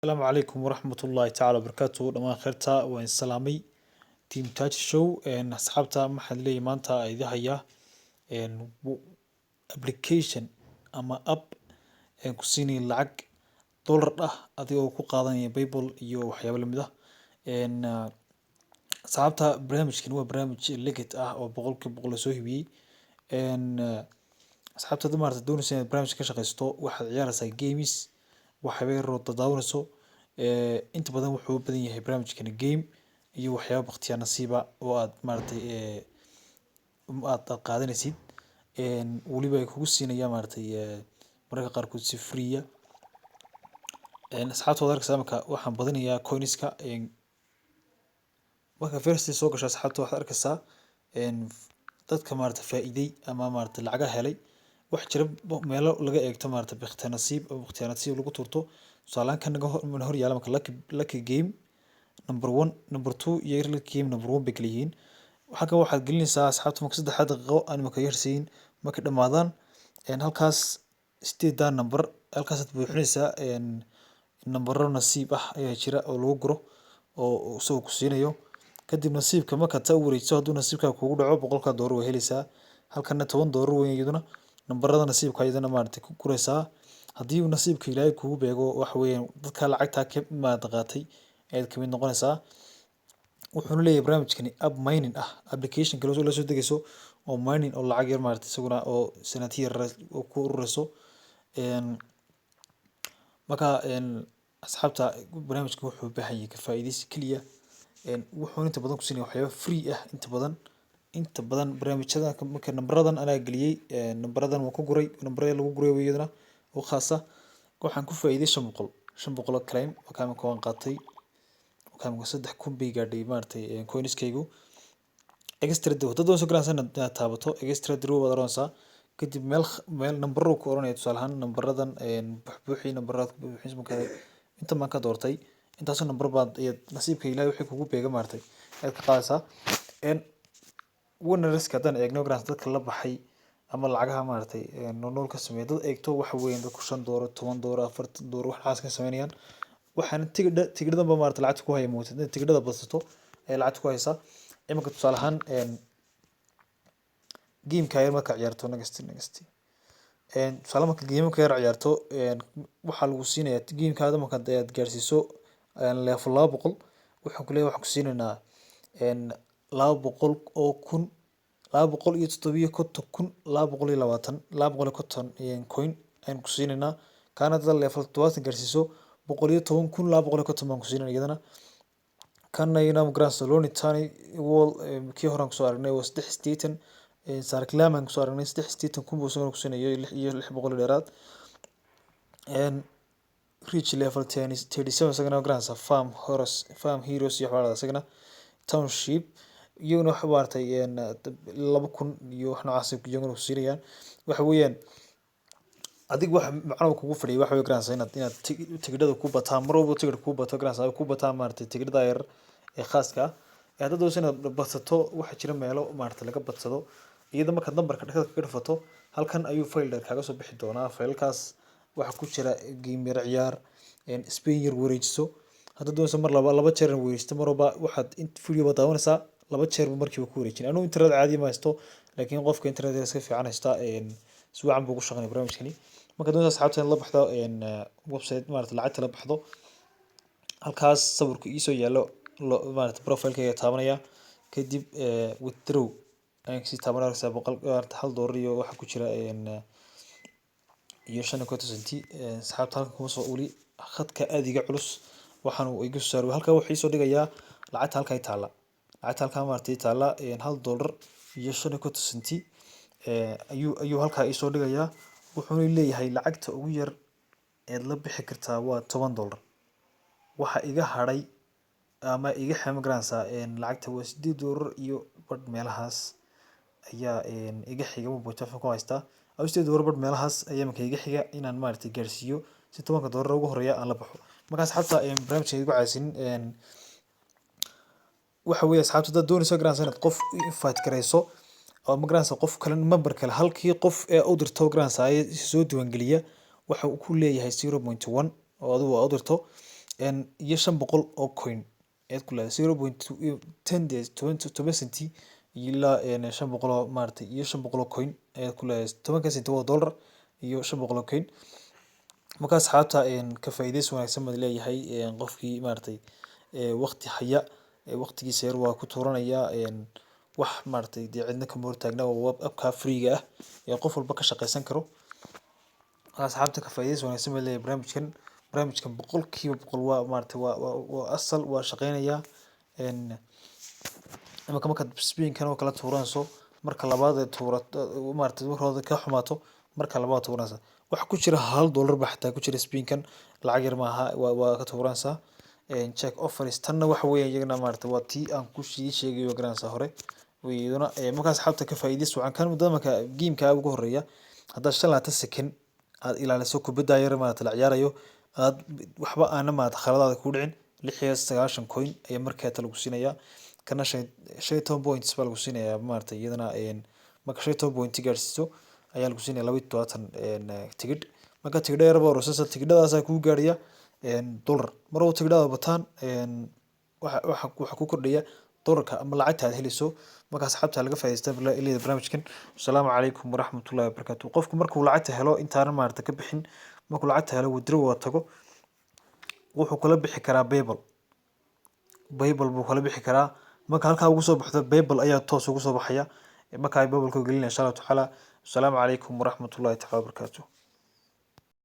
السلام عليكم ورحمة الله تعالى وبركاته دمان خيرتا وين سلامي تيم تاج شو ان اصحابتا maxaa leeyahay maanta idin haya application ama app ku siinay lacag dollar adigoo ku qaadanaya PayPal iyo waxyaabo lamid ah asxaabta barnaamijkan waa barnaamij legit ah oo boqolkiiba boqol soo hibiyay asxaabta dumarta doonaysa inaad barnaamij ka shaqeysto waxaad ciyaaraysaa games waxay roota daawanayso inta badan wuxuu u badan yahay barnaamijkan game iyo waxyaabo waqtiya nasiiba oo aad maartay aad qaadanaysid waliba ay kugu siinaya maartay mararka qaarkood si free asxaabta arkaysa marka waxaan badinayaa coinska marka first soo gasho asxaabta waxaad arkaysaa dadka maartay faa'iiday ama maartay lacag helay wax jira meelo laga eegto maartay waqtiya nasiib lagu turto tusaale kan naga hor yaala marka lucky game number 1 number 2 iyo lucky game number 1 bay kala yihiin waxa ka waxaad gelinaysaa asxaabta marka 3 daqiiqo aan marka yarsiin marka dhamaadaan halkaas sideedan number halkaas aad buuxinaysaa nambaro nasiib ah ayaa jira oo lagu guro oo soo ku siinayo kadib nasiibka marka taa wareegso haduu nasiibka kugu dhaco $100 way helaysaa halkana $10 weyn iyaduna nambarada nasiibka ayadana maartay ku guraysaa hadii uu nasiibka Ilaahay kugu beego wax weeyaan dadka lacagta ka qaatay aad ka mid noqonaysaa wuxuu leeyahay barnaamijkani app mining ah application kale oo la soo degayso oo mining oo lacag yar maartay isaguna oo sanadkii oo ku ururayso marka asxaabta barnaamijku wuxuu baahan yahay ka faa'iideysi kaliya wuxuu inta badan ku siinaya waxyaabo free ah inta badan barnaamijyada marka nambaradan ana galiyay nambaradan waan ku guray nambarada lagu guray weeyadana oo khaas ah waxaan ku faa'iiday 500 claim waxaan ka qaatay waxaan 3,000 bay gaadhay maartay coinskaygu extra dad soo galansan taabato extra draw wada ronsa kadib meel nambaro ku oranay tusaalahan nambaradan buuxii nambarada buuxis marka inta ma ka doortay intaas nambar baad nasiibka Ilaahay wixii kugu beega maartay aad ka qaadaysaa wana risk hadan eegno grants dadka la baxay ama lacagaha maartay nool ka sameeyay dad eegto wax weyn dadku $5 $10 $40 wax xaas ka sameeyaan waxaan tigidhadan ba maartay lacag ku hayay mootida tigidhada badsato ay lacag ku haysaa imika tusaalahan game ka yar marka ciyaarto nagasti tusaale marka game ka yar ciyaarto waxa lagu siinayaa game kaada marka aad gaarsiiso level 200 waxa ku leeyahay waxa ku siinaynaa 200 oo kun 270 220 coin aan ku siinaynaa kana dad level 20 gaarsiiso 110 baan ku siinaynaa iyadana kana inaan Barcelona tani wall kii horan ku soo aragnay waa 3 sarklaman ku soo aragnay 3 buu soo ku siinayo iyo 600 dheeraad reach level 37 sagana grants farm heroes iyo waxaa sagana township iyaguna wax waartay 2,000 iyo wax noocaas iyaguna ku siinayaan waxa weeyaan adig wax macno kugu fadhiyo wax weey grants inaad tigidhada ku bataa marwaba tigidh ku bato grants ku bataa maartay tigidhada yar ee khaaska ah dad doosina badsato waxa jira meelo maartay laga badsado iyada marka nambarka dhaqada ka dhafato halkan ayuu file kaga soo bixi doonaa filekaas waxa ku jira game yar ciyaar Spain yar wareejiso hadda doonaysa mar laba jeer wareejista marba waxaad video daawanaysaa laba jeer markii ku wareejin anuu internet caadi ma haysto laakiin qofka internet iska fiican haysta si wacan buu ku shaqeynaa barnaamijkani marka doonaysa asxaabta la baxdo website maartay lacagta la baxdo halkaas sawirku ii soo yaalo maartay profile-kayga taabanaya kadib withdraw aan si taabanaysa $100 iyo waxa ku jira iyo 5 senti asxaabta halkan kuma soo uli khadka aadiga culus waxaan uu igu saaray halka wuxuu soo dhigayaa lacagta halka ay taala lacagta halka maartay taala $1 iyo 5 senti ayuu halka ii soo dhigayaa wuxuu leeyahay lacagta ugu yar ee la bixi kartaa waa $10 waxa iga haray ama iga xam garansa lacagta waa $8 iyo badh meelahaas ayaa iga xiga mobile telephone ku haysta $8 badh meelahaas ayaa markay iga xiga inaan maartay gaarsiiyo si $10 ugu horeeya aan la baxo markaas xabta barnaamijka igu caasin waxa weey asxaabta dad doonayso garansa inaad qof invite gareyso oo ma garansa qof kale member kale halkii qof ee u dirto garansa ay soo diiwaan geliya waxa uu ku leeyahay 0.1 oo adigu u dirto iyo 500 oo coin ayaad ku leedahay 0.10 days 20 centi ilaa 500 oo maartay iyo 500 oo coin ayaad ku leedahay 10 centi waa dollar iyo 500 oo coin marka asxaabta ka faa'iideysi wanaagsan baad leeyahay qofkii maartay waqti haya waqtigiisa yar waa ku tuuranaya wax maartay cidna ka moortaagna waa abka free-ga ah ee qof walba ka shaqeysan karo asxaabta ka faa'iideysi wanaagsan baad leeyahay barnaamijkan boqolkiiba boqol waa maartay waa asal waa shaqeynaya marka spinkan oo kala tuuranayso marka labaad ee tuurato maartay markooda ka xumaato marka labaad tuuranaysa waxa ku jira $1 ba xataa ku jira spinkan lacag yar maaha waa ka tuuranaysa check offers tanna waxa weeye iyagana maartay waa tii aan ku sheegayo garanaysa hore weeyuna markaas xabta ka faa'iideysi wacan kan muddo marka game-ka ugu horeeya hadda 5 second aad ilaaliso kubadda yar maartay la ciyaarayo aad waxba aan maartay khaladaad ku dhicin 690 coin ayaa markaa lagu siinaya kana 15 points baa lagu siinaya maartay iyadana marka 15 point gaarsiiso ayaa lagu siinaya 22 tigidh marka tigidhada yar baa roosasa tigidhadaas ku gaaraya dollar maroo tigidhada bataan waxa ku kordhaya dollarka ama lacagta aad heliso markaas xabta laga faa'iideystaa ilaa barnaamijkan assalaamu calaykum waraxmatullaahi wabarakaatuh qofku markuu lacagta helo intaan maartay ka bixin markuu lacagta helo withdraw waa tago wuxuu kala bixi karaa PayPal buu kala bixi karaa marka halka ugu soo baxdo PayPal ayaa toos ugu soo baxaya marka ay PayPal ku gelinayso insha Allah taala assalaamu calaykum waraxmatullaahi wabarakaatuh